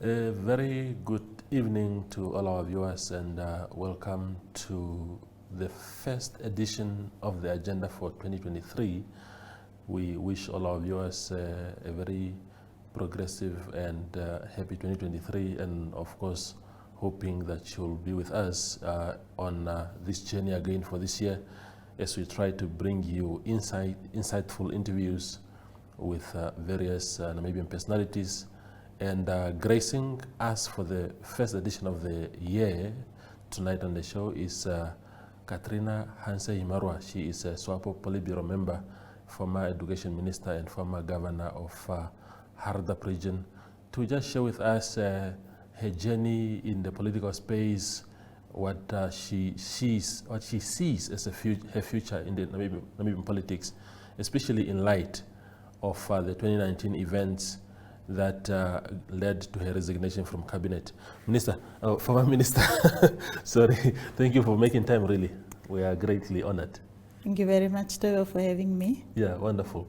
A very good evening to all our viewers and welcome to the first edition of the agenda for 2023. We wish all our viewers a very progressive and happy 2023, and of course hoping that you'll be with us on this journey again for this year as we try to bring you insightful interviews with various Namibian personalities. And gracing us for the first edition of the year tonight on the show is Katrina Hanse-Himarwa. She is a Swapo politburo member, former education minister and former governor of Hardap region, to just share with us her journey in the political space, what she sees as her future in the Namibian politics, especially in light of the 2019 events that led to her resignation from cabinet. Former minister, sorry, thank you for making time, really. We are greatly honored. Thank you very much, Toyo, for having me. Yeah, wonderful.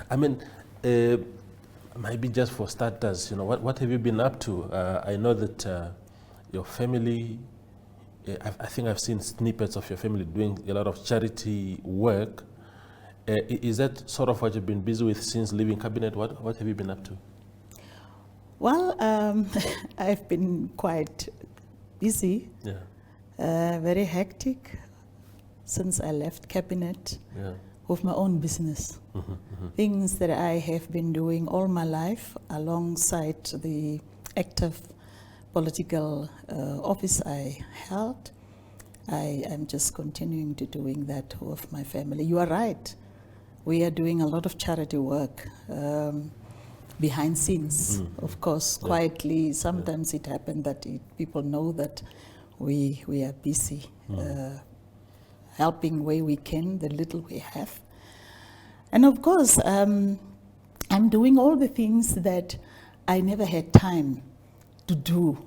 I mean, maybe just for starters, what have you been up to? I know that your family, I think I've seen snippets of your family doing a lot of charity work. Is that sort of what you've been busy with since leaving cabinet? What have you been up to? Well, I've been quite busy, very hectic since I left cabinet with my own business. Things that I have been doing all my life alongside the active political office I held. I am just continuing to doing that with my family. You are right. We are doing a lot of charity work. Behind scenes, of course, quietly. Sometimes it happens that people know that we are busy helping where we can, the little we have. And of course, I'm doing all the things that I never had time to do,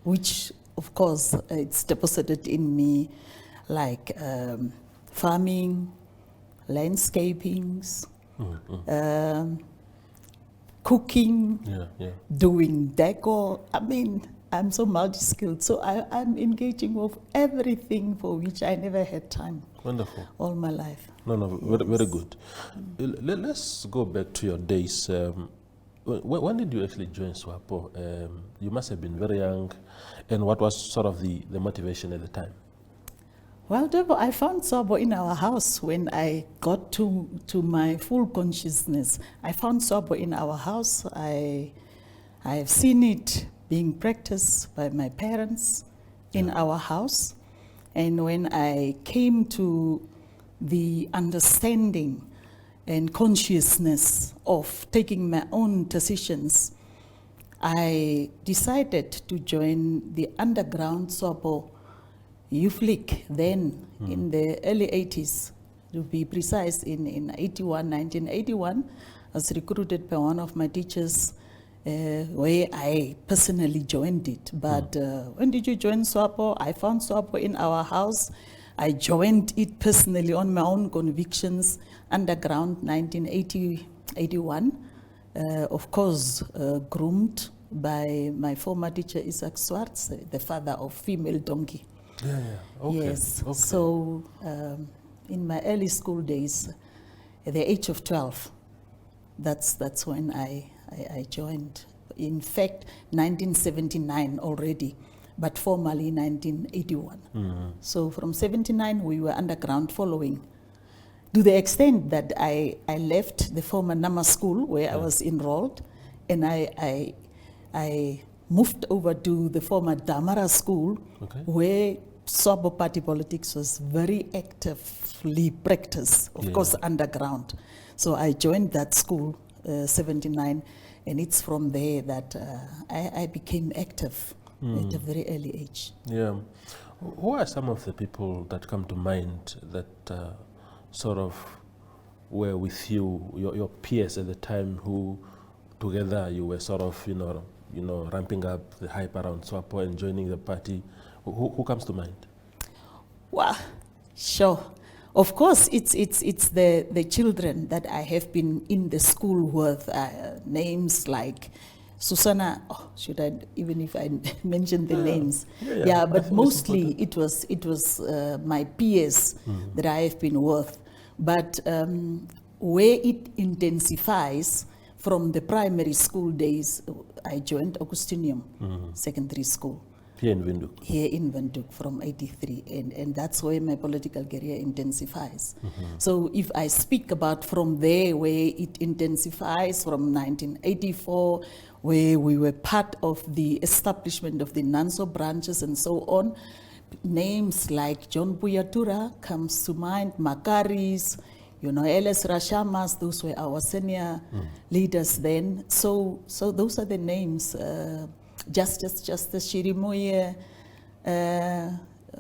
which, of course, it's deposited in me, like farming, landscapings, cooking, doing decor. I mean, I'm so multi-skilled, so I'm engaging with everything for which I never had time. Wonderful. All my life. No, very good. Let's go back to your days. When did you actually join Swapo? You must have been very young, and what was sort of the motivation at the time? Well, Debo, I found Swapo in our house when I got to my full consciousness. I found Swapo in our house. I have seen it being practiced by my parents in our house. And when I came to the understanding and consciousness of taking my own decisions, I decided to join the underground Swapo Youth League then in the early 80s, to be precise, in 1981, I was recruited by one of my teachers where I personally joined it. But when did you join Swapo? I found Swapo in our house. I joined it personally on my own convictions, underground 1981, of course groomed by my former teacher Isaac Swartz, the father of female donkey. Okay. Yes. Okay. So in my early school days, at the age of 12, that's when I joined. In fact, 1979 already, but formally 1981. So from 79, we were underground following, to the extent that I left the former Nama school where I was enrolled, and I moved over to the former Damara school, where Swapo party politics was very actively practiced, of course, underground. So I joined that school, 79, and it's from there that I became active at a very early age. Yeah. Who are some of the people that come to mind that sort of were with you, your peers at the time, who together you were sort of, ramping up the hype around Swapo and joining the party? Who comes to mind? Well, sure. Of course, it's the children that I have been in the school with, names like Susanna, should I, even if I mention the names? Yeah, but mostly it was my peers that I have been with. But where it intensifies from the primary school days, I joined Augustinium Secondary School. Here in Windhoek? Here in Windhoek from 83, and that's where my political career intensifies. So if I speak about from there where it intensifies from 1984, where we were part of the establishment of the NANSO branches and so on, names like John Buyatura comes to mind, Makaris, L.S. Rashamas, those were our senior leaders then. So those are the names. Justice Shirimuye,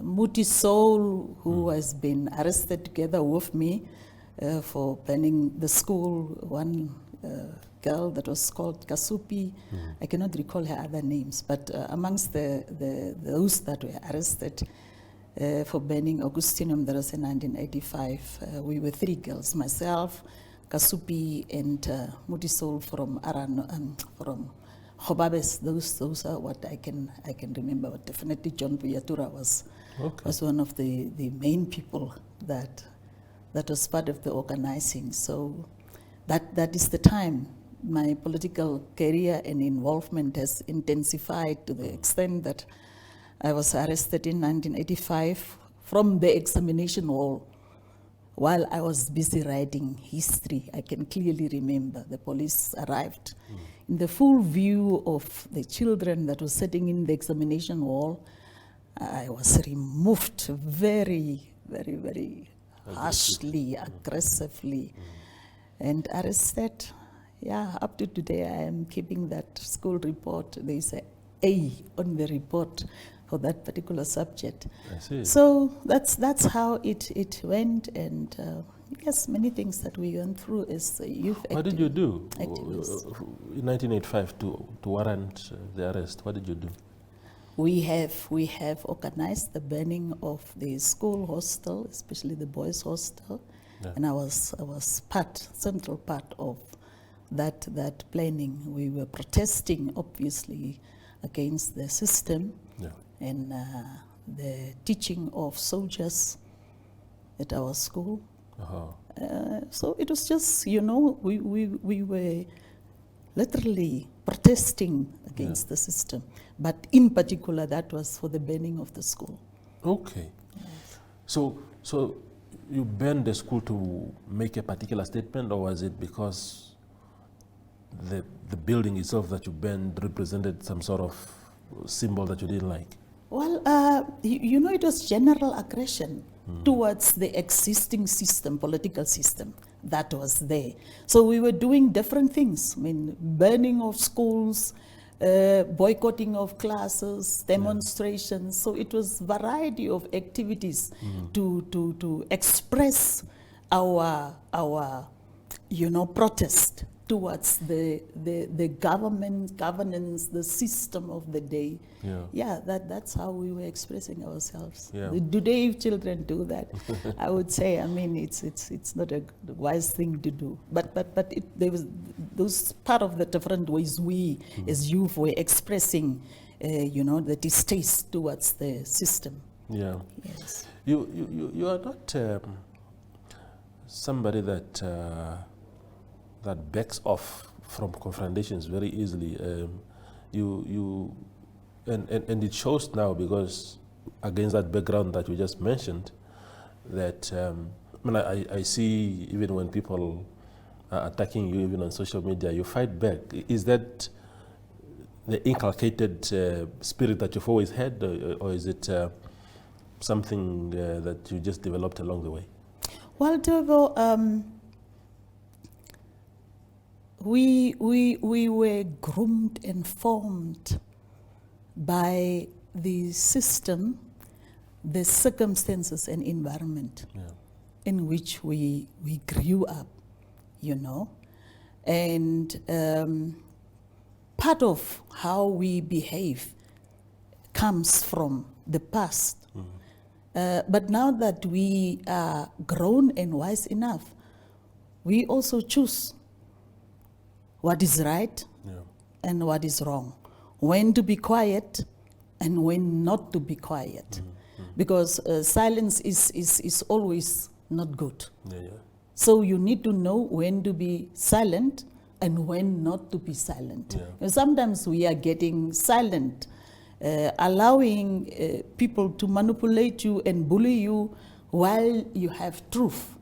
Muti Soul, who has been arrested together with me for burning the school. One girl that was called Kasupi. I cannot recall her other names, but amongst those that were arrested for burning Augustinium, that was in 1985, we were 3 girls, myself, Kasupi, and Muti Soul from from Hobabes. Those are what I can remember. But definitely John Buyatura was one of the main people that was part of the organizing. So that is the time my political career and involvement has intensified to the extent that I was arrested in 1985 from the examination hall while I was busy writing history. I can clearly remember the police arrived in the full view of the children that was sitting in the examination hall. I was removed very, very, very harshly, aggressively, and arrested. Yeah, up to today I am keeping that school report. There is an A on the report for that particular subject. I see. So that's how it went, and yes, many things that we went through as youth. What did you do activists. In 1985 to warrant the arrest? What did you do? We have organized the burning of the school hostel, especially the boys' hostel, and I was central part of that planning. We were protesting, obviously, against the system and the teaching of soldiers at our school. So it was just, we were literally protesting against the system. But in particular, that was for the burning of the school. Okay. Yes. So you burned the school to make a particular statement, or was it because the building itself that you burned represented some sort of symbol that you didn't like? Well, it was general aggression towards the existing system, political system that was there. So we were doing different things. I mean, burning of schools, boycotting of classes, demonstrations. So it was a variety of activities to express our protest towards the governance, the system of the day. That's how we were expressing ourselves. Today, children do that. I would say, it's not a wise thing to do. But there was those part of the different ways we, as youth, were expressing, the distaste towards the system. Yeah. Yes. You are not somebody that backs off from confrontations very easily. And it shows now, because against that background that you just mentioned, that I see even when people are attacking you, even on social media, you fight back. Is that the inculcated spirit that you've always had, or is it something that you just developed along the way? Well, Devo, we were groomed and formed by the system, the circumstances and environment in which we grew up, and part of how we behave comes from the past. But now that we are grown and wise enough, we also choose what is right and what is wrong, when to be quiet and when not to be quiet. Because silence is always not good. So you need to know when to be silent and when not to be silent. And sometimes we are getting silent, allowing people to manipulate you and bully you while you have truth,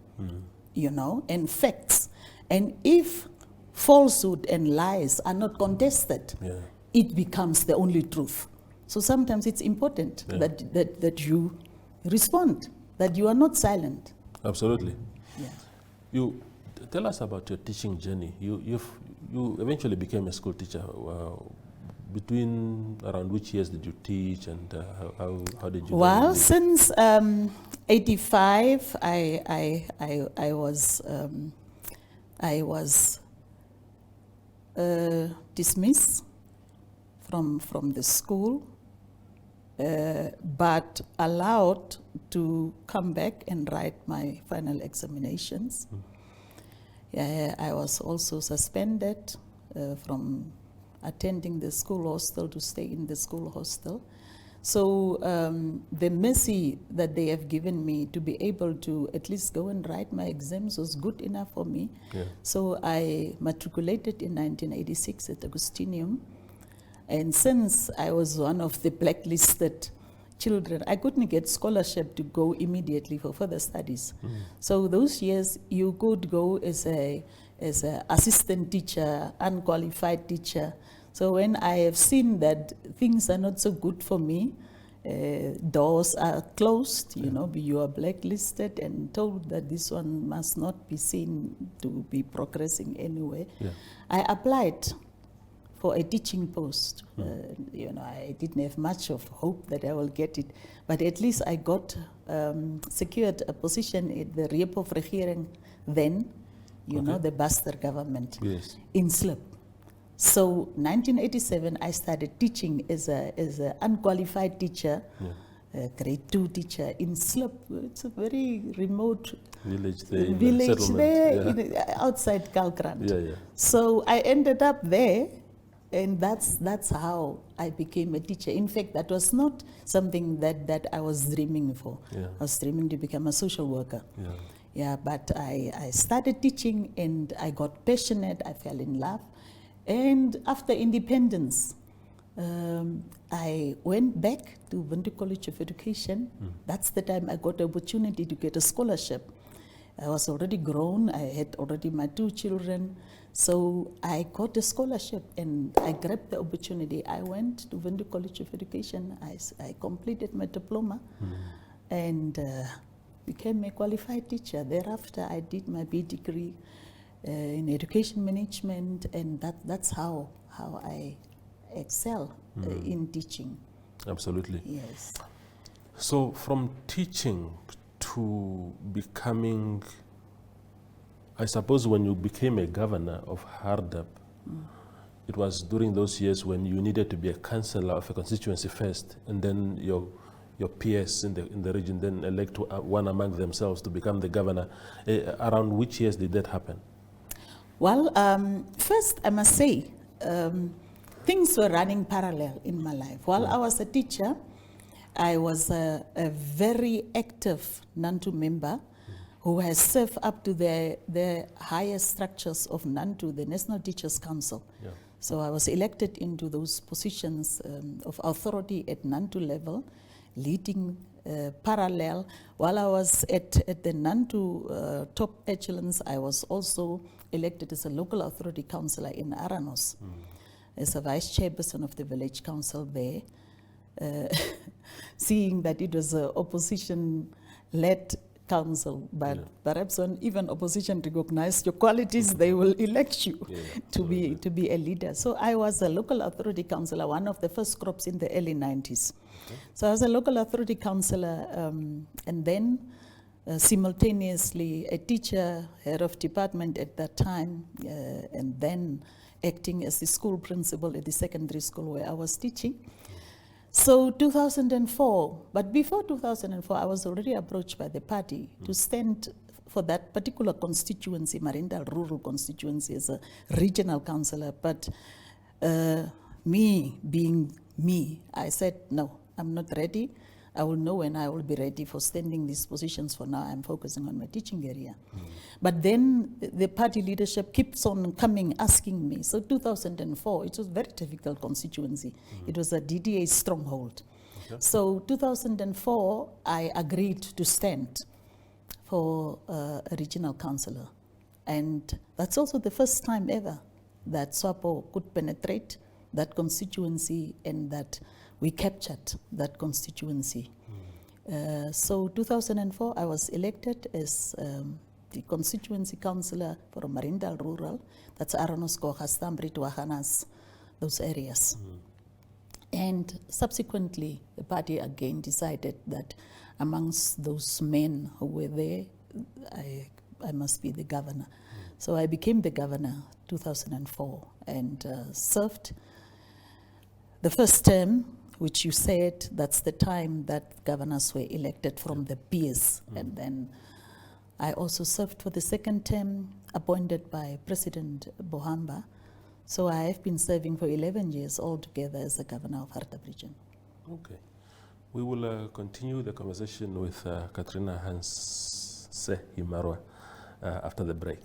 and facts. And if falsehood and lies are not contested, it becomes the only truth. So sometimes it's important that you respond, that you are not silent. Absolutely. Yeah. You tell us about your teaching journey. You eventually became a school teacher. Between around which years did you teach, and how did you? Well, since 85, I was dismissed from the school, but allowed to come back and write my final examinations. I was also suspended from attending the school hostel to stay in the school hostel. So the mercy that they have given me to be able to at least go and write my exams was good enough for me. So I matriculated in 1986 at Augustinium. And since I was one of the blacklisted children, I couldn't get scholarship to go immediately for further studies. So those years you could go as a assistant teacher, unqualified teacher. So when I have seen that things are not so good for me, doors are closed, you are blacklisted and told that this one must not be seen to be progressing anywhere. I applied for a teaching post. I didn't have much of hope that I will get it, but at least I got secured a position at the Swapo of Regering then, the Buster government in Slip. So 1987, I started teaching as an unqualified teacher, grade 2 teacher in Slip. It's a very remote village there outside Kalkrant. So I ended up there, and that's how I became a teacher. In fact, that was not something that I was dreaming for. I was dreaming to become a social worker. But I started teaching and I got passionate, I fell in love. And after independence, I went back to Ubuntu College of Education. That's the time I got the opportunity to get a scholarship. I was already grown, I had already my 2 children. So I got a scholarship and I grabbed the opportunity. I went to Ubuntu College of Education. I completed my diploma and became a qualified teacher. Thereafter, I did my B degree in education management, and that's how I excel in teaching. Absolutely. Yes. So from teaching to becoming, I suppose when you became a governor of Hardap, it was during those years when you needed to be a councillor of a constituency first, and then your peers in the region then elect one among themselves to become the governor. Around which years did that happen? Well, first I must say, things were running parallel in my life. While I was a teacher, I was a very active NANTU member who has served up to the highest structures of NANTU, the National Teachers Council. So I was elected into those positions of authority at NANTU level, leading parallel. While I was at the NANTU top echelons, I was also elected as a local authority councillor in Aranos, as a vice chairperson of the village council there. Seeing that it was an opposition-led council, but perhaps when even opposition recognize your qualities, they will elect you to be a leader. So I was a local authority councillor, one of the first crops in the early 90s. So I was a local authority councillor, and then simultaneously a teacher, head of department at that time, and then acting as the school principal at the secondary school where I was teaching. So 2004, but before 2004, I was already approached by the party to stand for that particular constituency, Marindal Rural Constituency, as a regional councillor. But me being me, I said, no, I'm not ready. I will know when I will be ready for standing these positions. For now, I'm focusing on my teaching area. But then the party leadership keeps on coming, asking me. So 2004, it was a very difficult constituency. It was a DDA stronghold. Okay. So 2004, I agreed to stand for a regional councillor. And that's also the first time ever that Swapo could penetrate that constituency and that we captured that constituency. So 2004, I was elected as the constituency councillor for Marindal Rural. That's Aranoskoga, Stambrit, Wahanas, those areas. And subsequently, the party again decided that amongst those men who were there, I must be the governor. So I became the governor 2004 and served the first term, which you said that's the time that governors were elected from the peers. And then I also served for the second term, appointed by President Bohamba. So I have been serving for 11 years altogether as the governor of Hartab region. Okay. We will continue the conversation with Katrina Hanse-Himarwa after the break.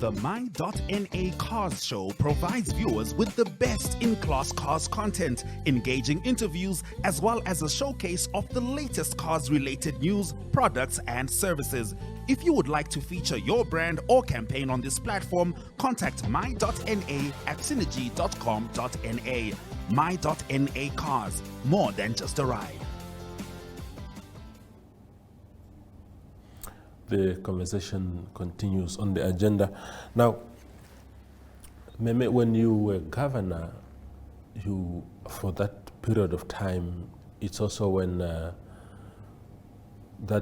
The My.NA Cars Show provides viewers with the best in-class cars content, engaging interviews, as well as a showcase of the latest cars-related news, products, and services. If you would like to feature your brand or campaign on this platform, contact My.NA at synergy.com.na. My.NA Cars, more than just a ride. The conversation continues on the agenda. Now, Meme, when you were governor, for that period of time, it's also when that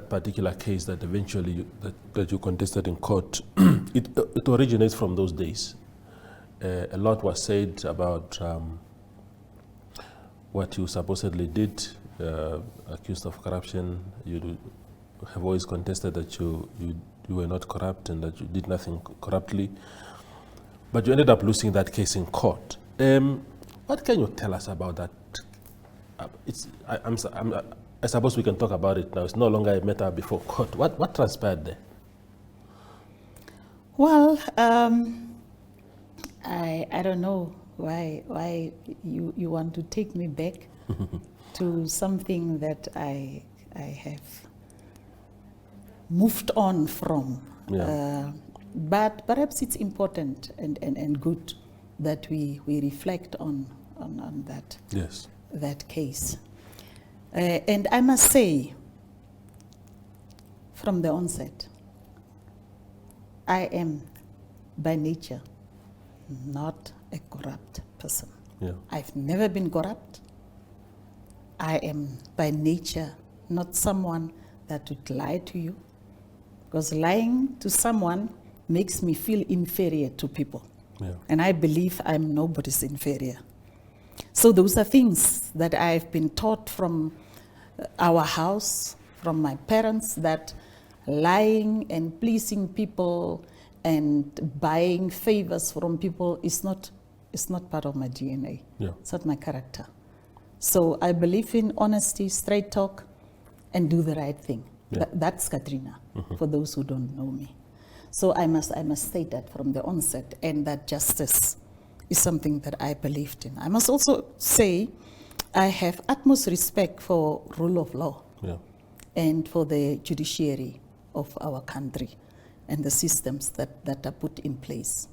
particular case that eventually that you contested in court, it originates from those days. A lot was said about what you supposedly did, accused of corruption. You have always contested that you were not corrupt and that you did nothing corruptly, but you ended up losing that case in court. What can you tell us about that? I suppose we can talk about it now. It's no longer a matter before court. What transpired there? Well, I don't know why you want to take me back to something that I have moved on from. Yeah. But perhaps it's important and good that we reflect on that. Yes. That case. And I must say, from the onset, I am by nature not a corrupt person. Yeah. I've never been corrupt. I am by nature not someone that would lie to you, because lying to someone makes me feel inferior to people. Yeah. And I believe I'm nobody's inferior. So those are things that I've been taught from our house, from my parents, that lying and pleasing people and buying favors from people is not part of my DNA. Yeah. It's not my character. So I believe in honesty, straight talk, and do the right thing. Yeah. That's Katrina, for those who don't know me. So I must state that from the onset, and that justice is something that I believed in. I must also say I have utmost respect for rule of law. Yeah. And for the judiciary of our country and the systems that are put in place.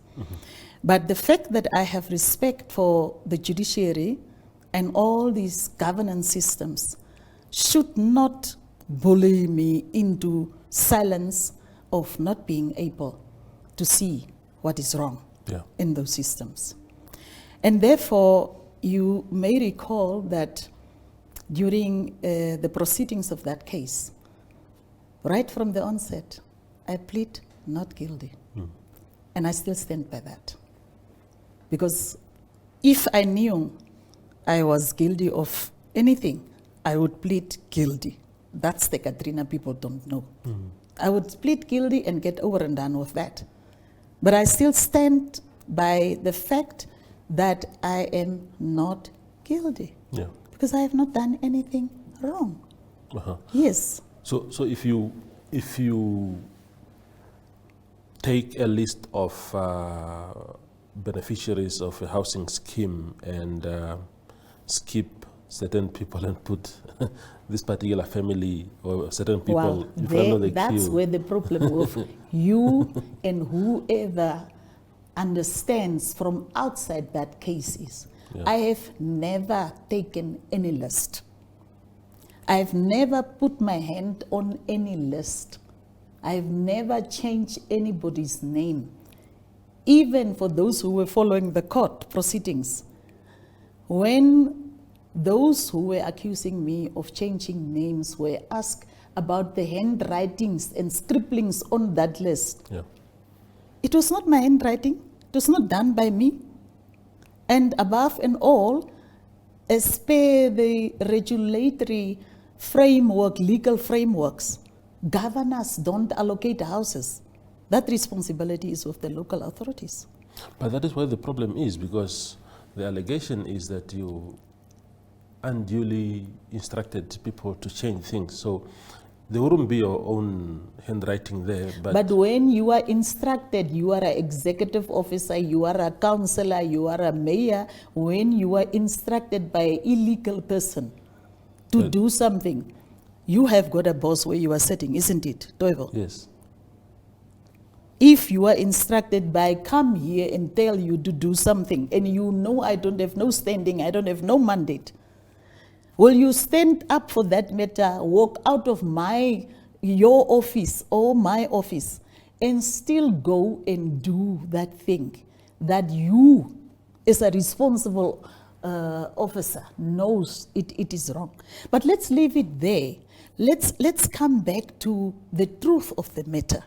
But the fact that I have respect for the judiciary and all these governance systems should not bully me into silence of not being able to see what is wrong in those systems. And therefore, you may recall that during the proceedings of that case, right from the onset, I plead not guilty. And I still stand by that. Because if I knew I was guilty of anything, I would plead guilty. That's the Katrina people don't know. I would plead guilty and get over and done with that. But I still stand by the fact that I am not guilty. Because I have not done anything wrong. Yes. So if you take a list of beneficiaries of a housing scheme and skip certain people and put this particular family or certain people in front of the that's queue. Where the problem of you and whoever understands from outside that case is. I have never taken any list. I've never put my hand on any list. I've never changed anybody's name. Even for those who were following the court proceedings, when those who were accusing me of changing names were asked about the handwritings and scribblings on that list, it was not my handwriting. It was not done by me. And above and all, as per the regulatory framework, legal frameworks, governors don't allocate houses. That responsibility is with the local authorities. But that is where the problem is, because the allegation is that you unduly instructed people to change things. So there wouldn't be your own handwriting there. But when you are instructed, you are an executive officer, you are a councillor, you are a mayor, when you are instructed by an illegal person to do something, you have got a boss where you are sitting, isn't it, Toivo? Yes. If you are instructed by come here and tell you to do something, and you know I don't have no standing, I don't have no mandate, will you stand up for that matter, walk out of your office or my office, and still go and do that thing that you, as a responsible officer, knows it is wrong? But let's leave it there. Let's come back to the truth of the matter.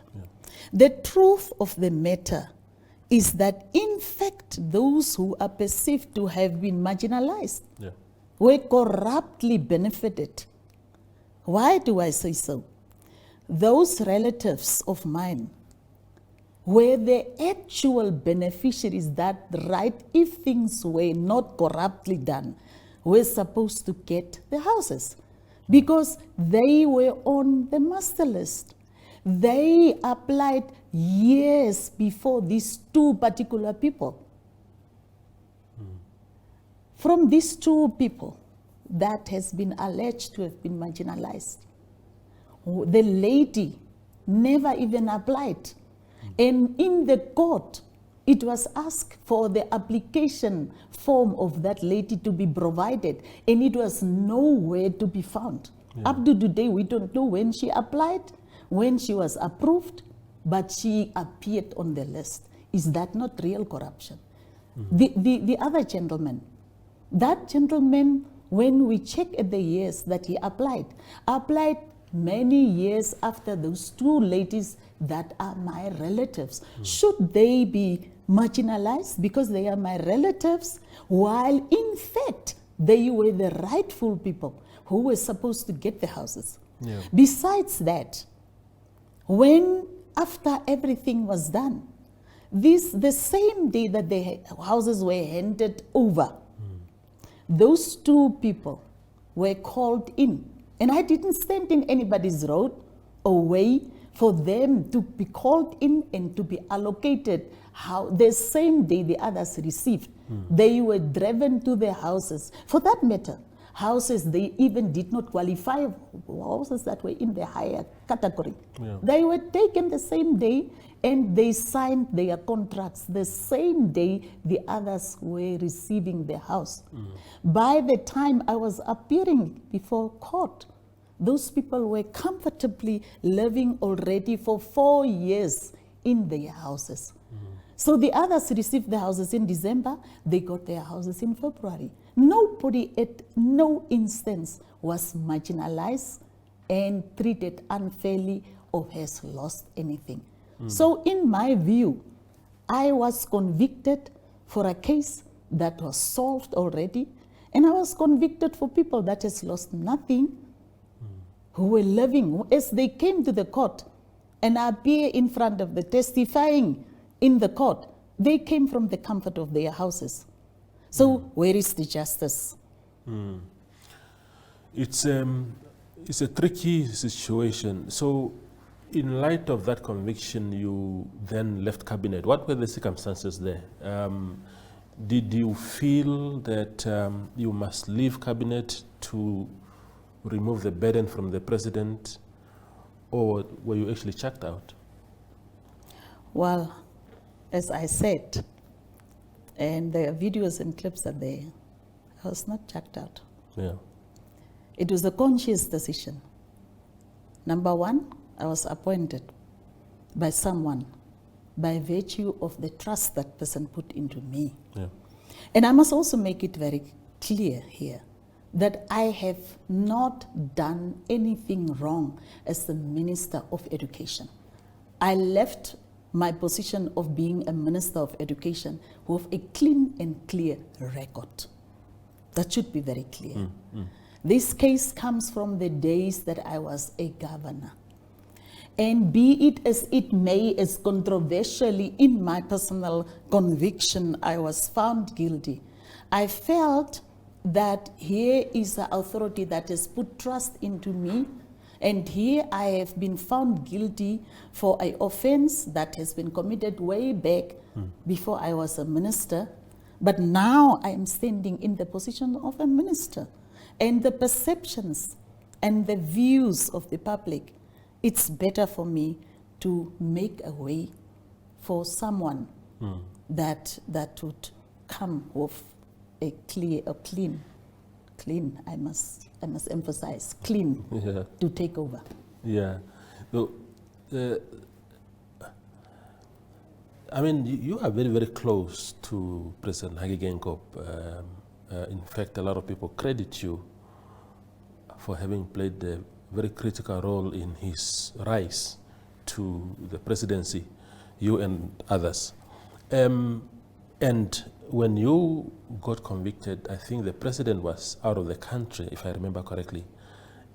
The truth of the matter is that, in fact, those who are perceived to have been marginalized were corruptly benefited. Why do I say so? Those relatives of mine were the actual beneficiaries that, right, if things were not corruptly done, were supposed to get the houses because they were on the master list. They applied years before these two particular people. From these two people that has been alleged to have been marginalized, the lady never even applied. And in the court, it was asked for the application form of that lady to be provided, and it was nowhere to be found. Up to today, we don't know when she applied, when she was approved, but she appeared on the list. Is that not real corruption? The other gentleman, that gentleman, when we check at the years that he applied many years after those two ladies that are my relatives. Should they be marginalized because they are my relatives, while in fact they were the rightful people who were supposed to get the houses? Besides that, when after everything was done, the same day that the houses were handed over, those two people were called in. And I didn't stand in anybody's road or way for them to be called in and to be allocated how the same day the others received. They were driven to their houses. For that matter, houses they even did not qualify, houses that were in the higher category. They were taken the same day and they signed their contracts the same day the others were receiving their house. By the time I was appearing before court, those people were comfortably living already for 4 years in their houses. So the others received their houses in December, they got their houses in February. Nobody at no instance was marginalized and treated unfairly or has lost anything. So in my view, I was convicted for a case that was solved already, and I was convicted for people that has lost nothing, who were living, as they came to the court and appear in front of the testifying in the court, they came from the comfort of their houses. So where is the justice? It's a tricky situation. So in light of that conviction, you then left cabinet. What were the circumstances there? Did you feel that you must leave cabinet to remove the burden from the president, or were you actually checked out? Well, as I said, and the videos and clips are there, I was not checked out. Yeah. It was a conscious decision. Number one, I was appointed by someone by virtue of the trust that person put into me. Yeah. And I must also make it very clear here that I have not done anything wrong as the Minister of Education. I left my position of being a Minister of Education with a clean and clear record. That should be very clear. This case comes from the days that I was a governor. And be it as it may, as controversially in my personal conviction, I was found guilty. I felt that here is an authority that has put trust into me, and here I have been found guilty for an offense that has been committed way back before I was a minister, but now I am standing in the position of a minister. And the perceptions and the views of the public, it's better for me to make a way for someone that would come with a clean, I must emphasize, clean, to take over. Yeah. So, I mean, you are very, very close to President Hage Geingob. In fact, a lot of people credit you for having played a very critical role in his rise to the presidency, you and others. And when you got convicted, I think the president was out of the country, if I remember correctly.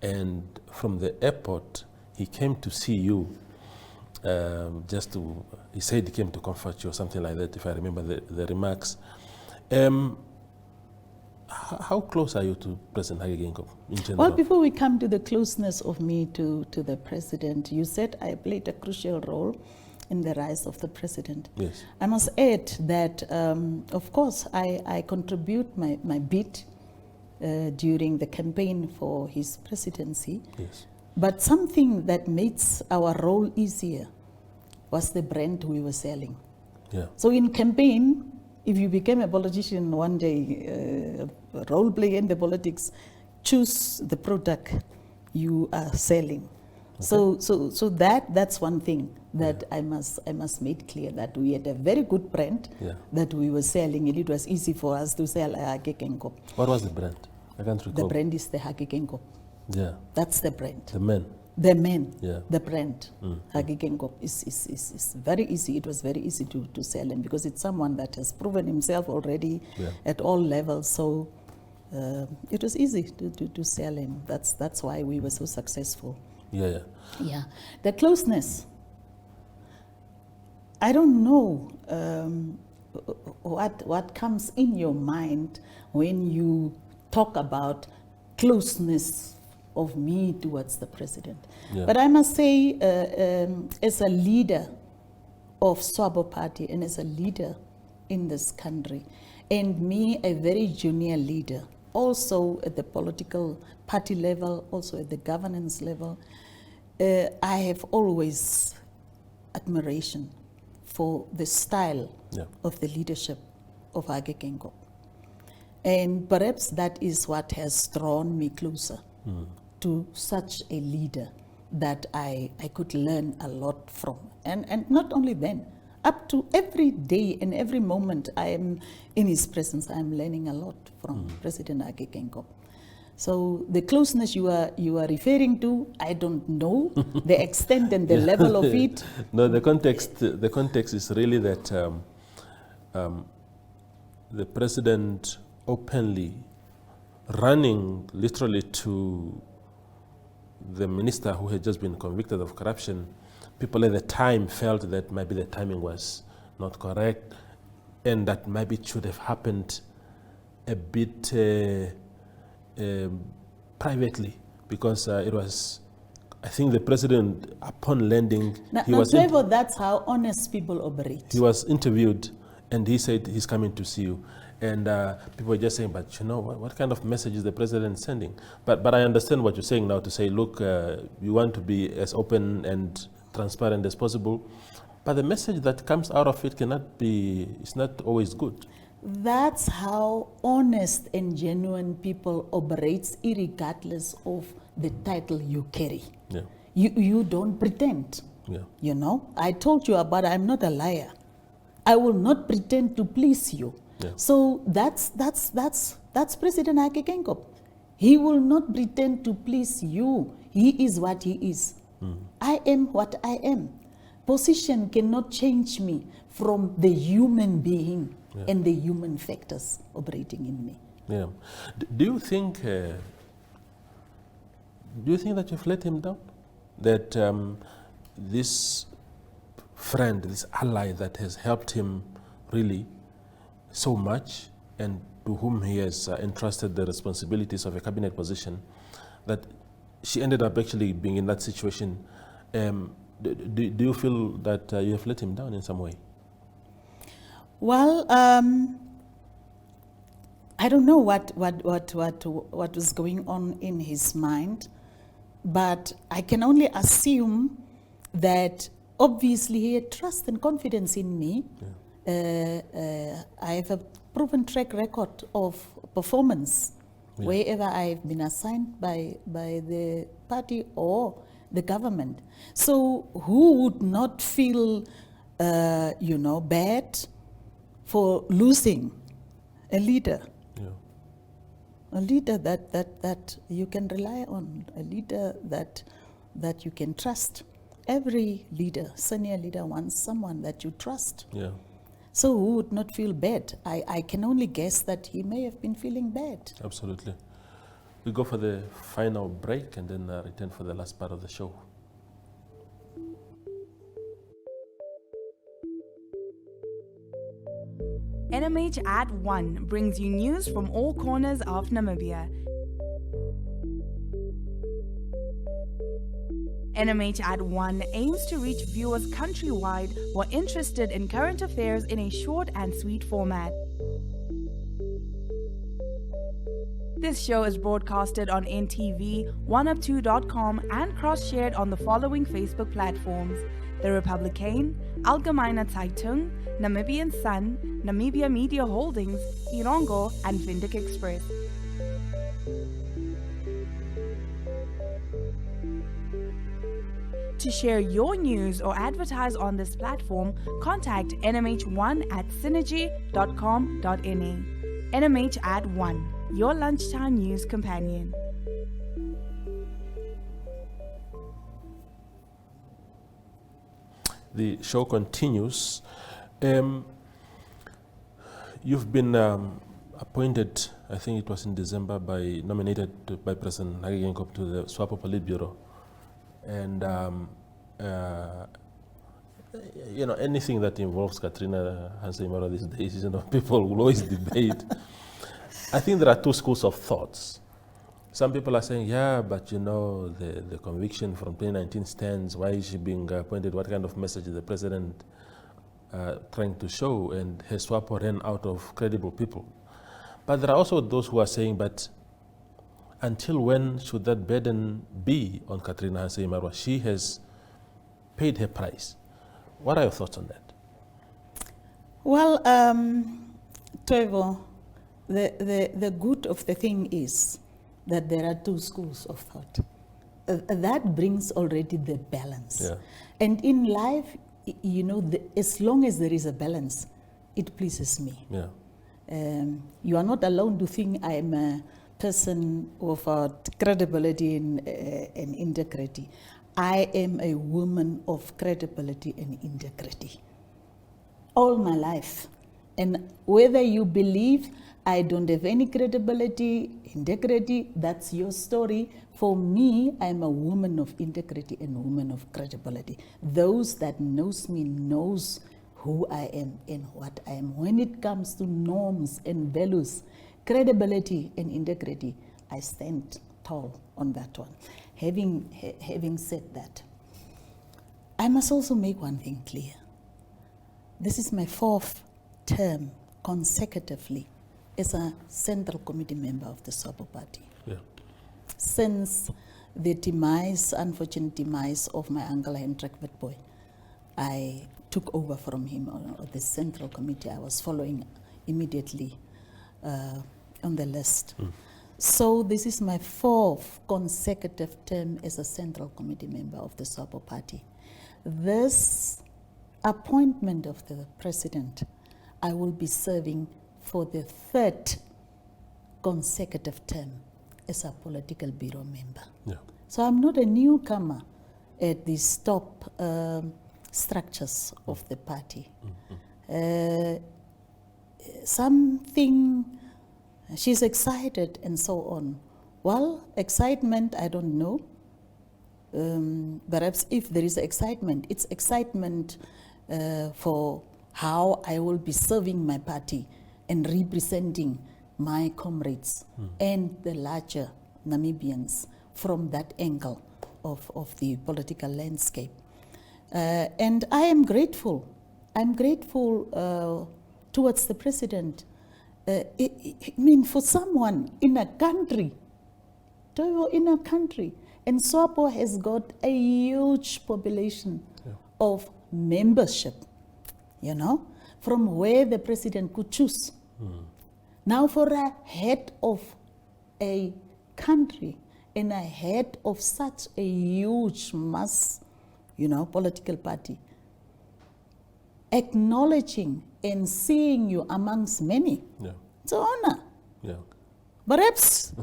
And from the airport, he came to see you, he said he came to comfort you or something like that, if I remember the remarks. How close are you to President Hage Geingob in general? Well, before we come to the closeness of me to the president, you said I played a crucial role in the rise of the president. Yes. I must add that, of course, I contribute my bit during the campaign for his presidency. Yes. But something that makes our role easier was the brand we were selling. Yeah. So in campaign, if you became a politician one day, role play in the politics, choose the product you are selling. Okay. So that's one thing that I must make clear, that we had a very good brand that we were selling, and it was easy for us to sell Hage Geingob. What was the brand? I can't recall. The brand is the Hage Geingob. Yeah. That's the brand. The man. The man, yeah. The brand, Hage Geingob is very easy. It was very easy to sell him because it's someone that has proven himself already at all levels. So it was easy to sell him. That's why we were so successful. Yeah. The closeness. I don't know what comes in your mind when you talk about closeness of me towards the president. Yeah. But I must say, as a leader of Swapo party and as a leader in this country, and me, a very junior leader, also at the political party level, also at the governance level, I have always admiration for the style of the leadership of Hage Geingob. And perhaps that is what has drawn me closer to such a leader that I could learn a lot from. And not only then, up to every day and every moment I am in his presence, I am learning a lot from President Hage Geingob. So the closeness you are referring to, I don't know the extent and the level of it. No, the context is really that the president openly running literally to the minister who had just been convicted of corruption. People at the time felt that maybe the timing was not correct and that maybe it should have happened a bit privately, because it was, I think the president, upon landing, that's how honest people operate. He was interviewed and he said he's coming to see you. And people were just saying, but you know, what kind of message is the president sending? But I understand what you're saying now to say, look, you want to be as open and transparent as possible, but the message that comes out of it it's not always good. That's how honest and genuine people operate, regardless of the title you carry. Yeah. You don't pretend. Yeah. You know, I told you about I'm not a liar. I will not pretend to please you. Yeah. So that's President Hage Geingob. He will not pretend to please you. He is what he is. I am what I am. Position cannot change me from the human being and the human factors operating in me. Yeah. Do you think that you've let him down? That this friend, this ally that has helped him really so much, and to whom he has entrusted the responsibilities of a cabinet position, that she ended up actually being in that situation. Do you feel that you have let him down in some way? Well, I don't know what was going on in his mind, but I can only assume that obviously he had trust and confidence in me. Yeah. I have a proven track record of performance wherever I've been assigned by the party or the government. So who would not feel, bad for losing a leader? Yeah. A leader that you can rely on, a leader that you can trust. Every leader, senior leader, wants someone that you trust. Yeah. So who would not feel bad? I can only guess that he may have been feeling bad. Absolutely. We go for the final break and then return for the last part of the show. NMH at 1 brings you news from all corners of Namibia. NMH at 1 aims to reach viewers countrywide who are interested in current affairs in a short and sweet format. This show is broadcasted on NTV, 1up2.com and cross-shared on the following Facebook platforms: The Republican, Algemeine Zeitung, Namibian Sun, Namibia Media Holdings, Irongo, and Vindic Express. To share your news or advertise on this platform, contact NMH1 at synergy.com.na. NMH at 1, your lunchtime news companion. The show continues. You've been appointed, I think it was in December, nominated by President Hage Geingob to the Swapo politburo. And anything that involves Katrina Hanse-Himarwa these days, people will always debate. I think there are two schools of thoughts. Some people are saying, yeah, but the conviction from 2019 stands. Why is she being appointed? What kind of message is the president trying to show? And her Swapo ran out of credible people. But there are also those who are saying, but until when should that burden be on Katrina Hanse-Himarwa? She has paid her price. What are your thoughts on that? Well, Toivo, the good of the thing is that there are two schools of thought. That brings already the balance. Yeah. And in life, as long as there is a balance, it pleases me. Yeah. You are not alone to think I am a person of credibility and integrity. I am a woman of credibility and integrity. All my life. And whether you believe I don't have any credibility, integrity, that's your story. For me, I'm a woman of integrity and a woman of credibility. Those that knows me knows who I am and what I am. When it comes to norms and values, credibility and integrity, I stand tall on that one. Having said that, I must also make one thing clear. This is my 4th term consecutively as a Central Committee member of the Swapo Party. Yeah. Since the unfortunate demise of my uncle Hendrik Witbooi, I took over from him on the Central Committee. I was following immediately on the list. So this is my 4th consecutive term as a Central Committee member of the Swapo Party. This appointment of the President, I will be serving for the 3rd consecutive term as a political bureau member. Yeah. So I'm not a newcomer at these top structures of the party. Something, she's excited and so on. Well, excitement, I don't know. Perhaps if there is excitement, it's excitement for how I will be serving my party and representing my comrades and the larger Namibians from that angle of the political landscape. And I am grateful. I'm grateful towards the President. For someone in a country, and Swapo has got a huge population of membership, from where the President could choose. Now for a head of a country and a head of such a huge mass, political party, acknowledging and seeing you amongst many, it's an honor. Yeah. Perhaps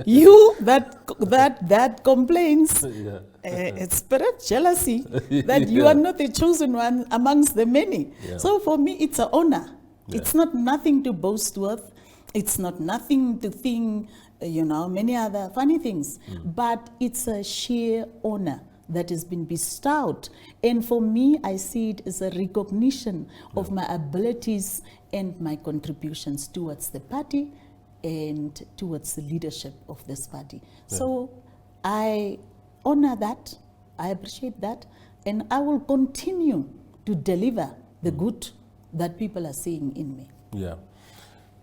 you that complains, it's perhaps jealousy that you are not the chosen one amongst the many. Yeah. So for me, it's an honor. Yeah. It's not nothing to boast with. It's not nothing to think, many other funny things. But it's a sheer honor that has been bestowed. And for me, I see it as a recognition of my abilities and my contributions towards the party and towards the leadership of this party. Yeah. So I honor that, I appreciate that, and I will continue to deliver the good that people are seeing in me. Yeah.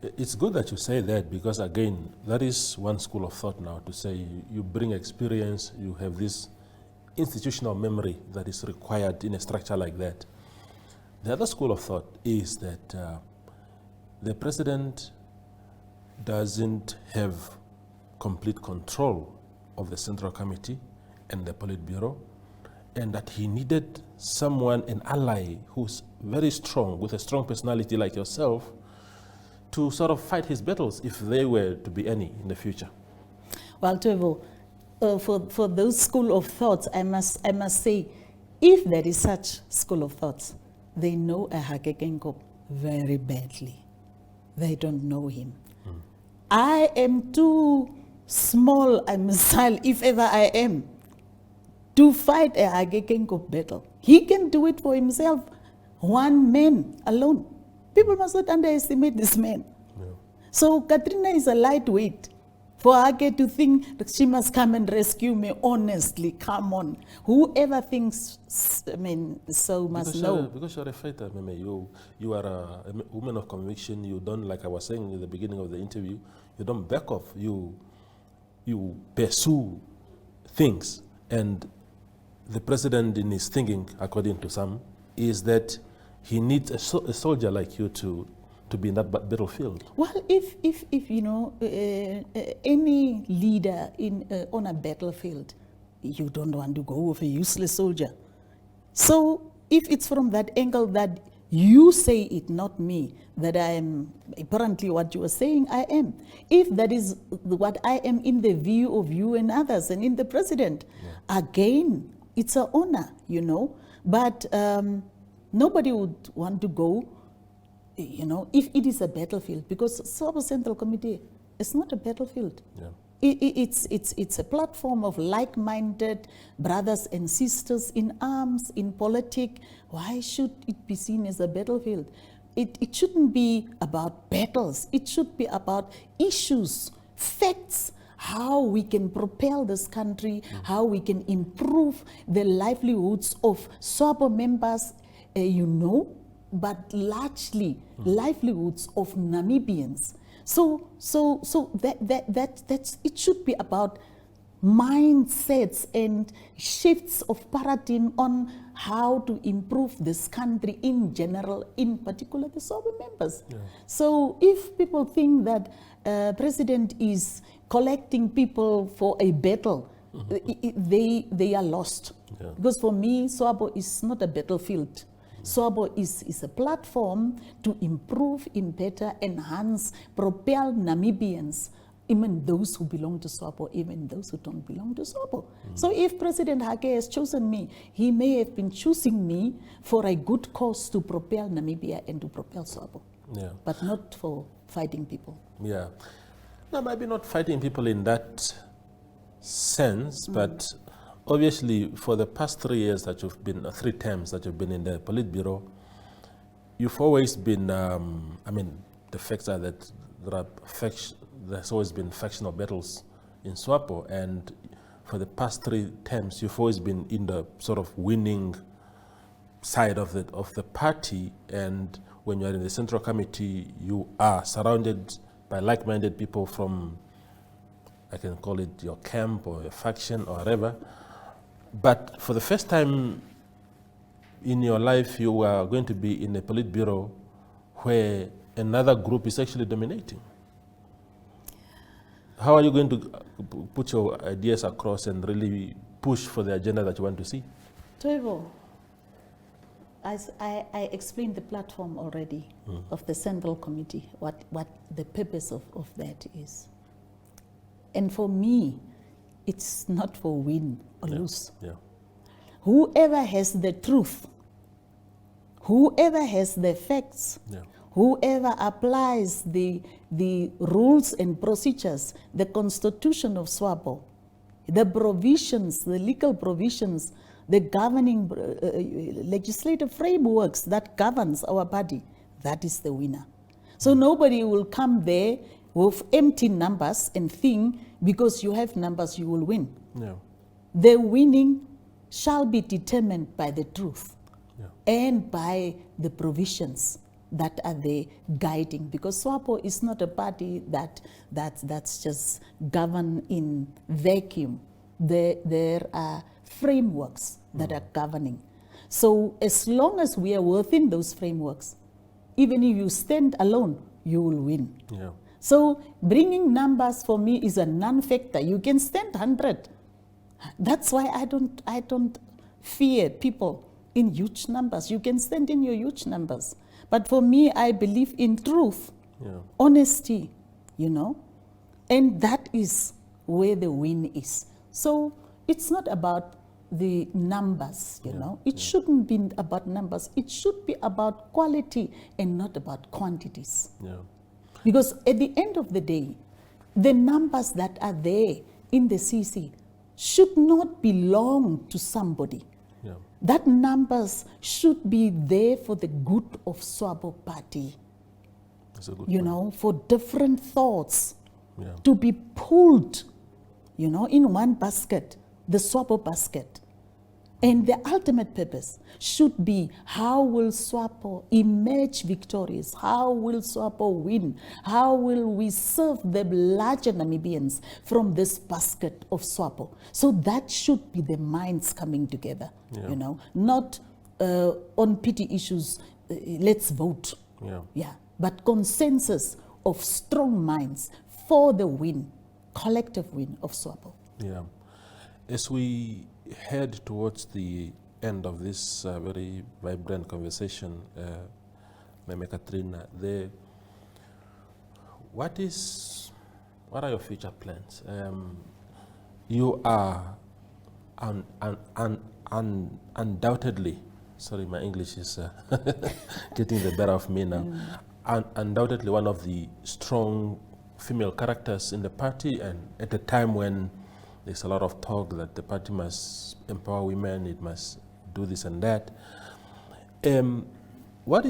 It's good that you say that, because again, that is one school of thought now, to say you bring experience, you have this institutional memory that is required in a structure like that. The other school of thought is that the President doesn't have complete control of the Central Committee and the Politburo, and that he needed someone, an ally, who's very strong, with a strong personality like yourself, to sort of fight his battles, if there were to be any in the future. Well, Tevo, for those school of thoughts, I must say, if there is such school of thoughts, they know a Hage Geingob very badly. They don't know him. I am too small, I'm a child, if ever I am, to fight a Hage Geingob battle. He can do it for himself, one man alone. People must not underestimate this man. Yeah. So Katrina is a lightweight. For Hage to think that she must come and rescue me, honestly, come on. Whoever thinks, so must know. Because you're a fighter, Meme. You are a woman of conviction. You don't, like I was saying in the beginning of the interview, you don't back off. You pursue things. And the President, in his thinking, according to some, is that he needs a soldier like you to to be in that battlefield? Well, if you know, any leader on a battlefield, you don't want to go with a useless soldier. So if it's from that angle that you say it, not me, that I am apparently what you are saying, I am. If that is what I am in the view of you and others and in the president, again, it's an honor, you know. But nobody would want to go, you know, if it is a battlefield, because Swapo Central Committee is not a battlefield. Yeah. It's a platform of like-minded brothers and sisters in arms, in politics. Why should it be seen as a battlefield? It shouldn't be about battles. It should be about issues, facts, how we can propel this country, how we can improve the livelihoods of Swapo members, you know, but largely livelihoods of Namibians. So that's it should be about mindsets and shifts of paradigm on how to improve this country in general, in particular the Swapo members. Yeah. So if people think that President is collecting people for a battle, they are lost. Yeah. Because for me, Swapo is not a battlefield. Swapo is a platform to improve, better, enhance, propel Namibians, even those who belong to Swapo, even those who don't belong to Swapo. So if President Hage has chosen me, he may have been choosing me for a good cause to propel Namibia and to propel Swapo, but not for fighting people. Yeah. No, maybe not fighting people in that sense, but obviously, for the past 3 years that you've been, 3 terms that you've been in the politburo, you've always been, I mean, the facts are that there's always been factional battles in Swapo, and for the past 3 terms, you've always been in the sort of winning side of the party, and when you're in the Central Committee, you are surrounded by like-minded people from, I can call it your camp or your faction or whatever. But for the first time in your life, you are going to be in a politburo where another group is actually dominating. How are you going to put your ideas across and really push for the agenda that you want to see? Toivo, as I explained the platform already of the Central Committee, what the purpose of that is. And for me, it's not for win or lose. Yeah. Whoever has the truth, whoever has the facts, whoever applies the rules and procedures, the constitution of Swapo, the provisions, the legal provisions, the governing legislative frameworks that governs our party, that is the winner. So nobody will come there with empty numbers and think because you have numbers you will win. Yeah. The winning shall be determined by the truth and by the provisions that are there guiding, because Swapo is not a party that's just governed in vacuum. There are frameworks that are governing. So as long as we are within those frameworks, even if you stand alone, you will win. Yeah. So bringing numbers for me is a non-factor. You can stand 100. That's why I don't fear people in huge numbers. You can stand in your huge numbers. But for me, I believe in truth, honesty, you know, and that is where the win is. So it's not about the numbers, you know. It shouldn't be about numbers. It should be about quality and not about quantities. Yeah. Because at the end of the day, the numbers that are there in the CC should not belong to somebody. Yeah. That numbers should be there for the good of Swapo party. That's a good point. Know, for different thoughts to be pulled, you know, in one basket, the Swapo basket. And the ultimate purpose should be, how will Swapo emerge victorious? How will Swapo win? How will we serve the larger Namibians from this basket of Swapo? So that should be the minds coming together, you know, not on petty issues, let's vote. Yeah. but consensus of strong minds for the win, collective win of Swapo. Yeah. As we head towards the end of this very vibrant conversation, Meme Katrina, what are your future plans? You are undoubtedly, sorry, my English is getting the better of me now, undoubtedly one of the strong female characters in the party, and at a time when there's a lot of talk that the party must empower women, it must do this and that. What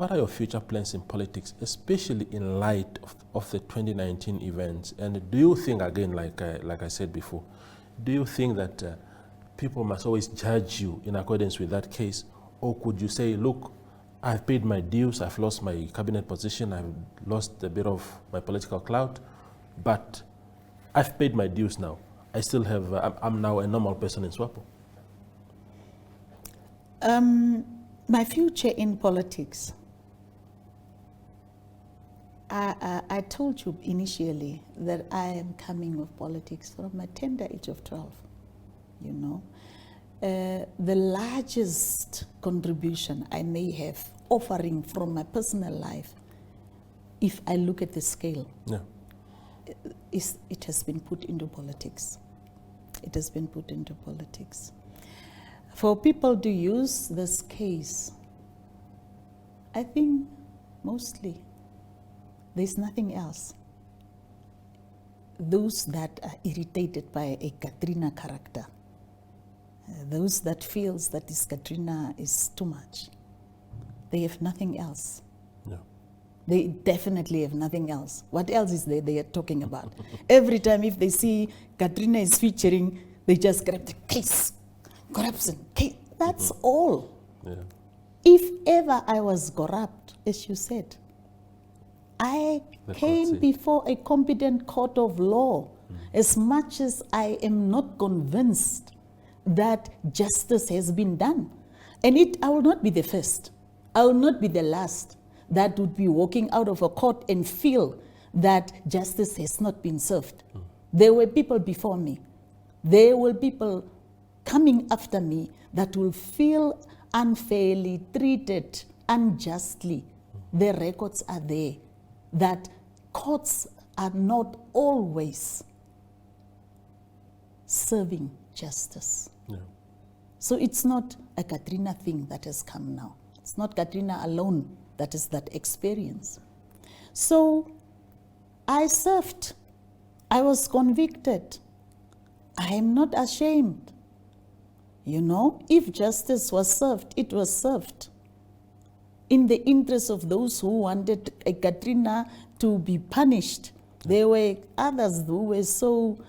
are your future plans in politics, especially in light of the 2019 events? And do you think, again, like I said before, do you think that people must always judge you in accordance with that case? Or could you say, look, I've paid my dues, I've lost my cabinet position, I've lost a bit of my political clout, but I've paid my dues now. I still have, I'm now a normal person in Swapo. My future in politics, I told you initially that I am coming of politics from a tender age of 12, you know. The largest contribution I may have offering from my personal life, if I look at the scale, it has been put into politics. It has been put into politics. For people to use this case, I think mostly there's nothing else. Those that are irritated by a Katrina character, those that feels that this Katrina is too much, they have nothing else. Yeah. They definitely have nothing else. What else is they are talking about? Every time if they see Katrina is featuring, they just grab the case, corruption, case. That's all. Yeah. If ever I was corrupt, as you said, I came before a competent court of law. As much as I am not convinced that justice has been done. And I will not be the first. I will not be the last that would be walking out of a court and feel that justice has not been served. There were people before me. There were people coming after me that will feel unfairly treated, unjustly. The records are there, that courts are not always serving justice. Yeah. So it's not a Katrina thing that has come now. It's not Katrina alone that is that experience. So I served. I was convicted. I am not ashamed. You know, if justice was served, it was served in the interest of those who wanted a Katrina to be punished. There were others who were so,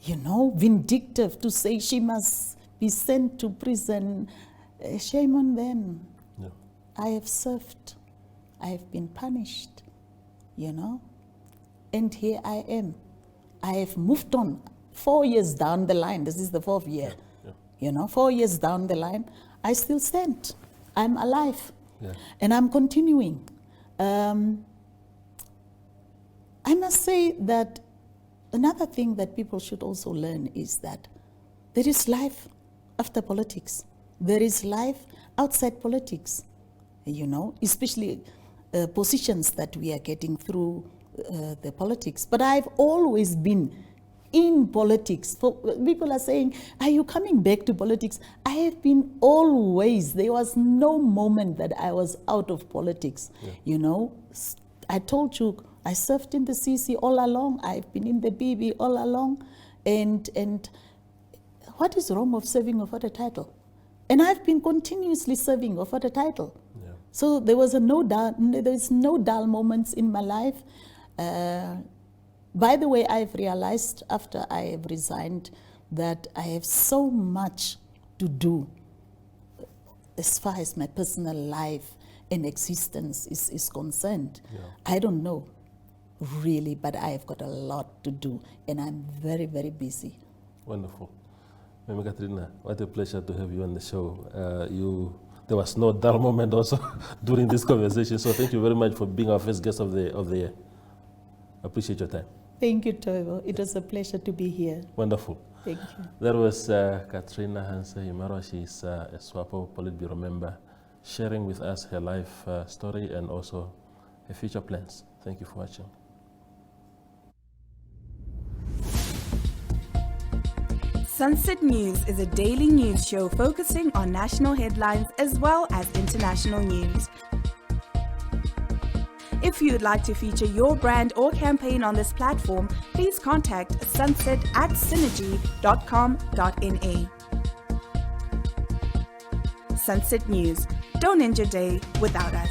you know, vindictive to say she must be sent to prison. Shame on them. Yeah. I have served. I have been punished, you know. And here I am. I have moved on. 4 years down the line, this is the 4th year. Yeah. You know, 4 years down the line, I still stand. I'm alive. Yeah. And I'm continuing. I must say that another thing that people should also learn is that there is life after politics. There is life outside politics, you know, especially positions that we are getting through the politics. But I've always been in politics. People are saying, are you coming back to politics? I have been always. There was no moment that I was out of politics. Yeah. You know, I told you, I served in the CC all along. I've been in the BB all along. And what is wrong of serving without a title? And I've been continuously serving without a title. Yeah. So there is no dull moments in my life. By the way, I've realized after I have resigned that I have so much to do as far as my personal life and existence is concerned. Yeah. I don't know, really, but I have got a lot to do, and I'm very, very busy. Wonderful. Meme Katrina, what a pleasure to have you on the show. You there was no dull moment also during this conversation. So thank you very much for being our first guest of the year. Appreciate your time. Thank you, Toivo. It was a pleasure to be here. Wonderful. Thank you. That was Katrina Hanse-Himarwa. She's a Swapo politburo member, sharing with us her life story and also her future plans. Thank you for watching. Sunset News is a daily news show focusing on national headlines as well as international news. If you'd like to feature your brand or campaign on this platform, please contact sunset@synergy.com.na. Sunset News. Don't end your day without us.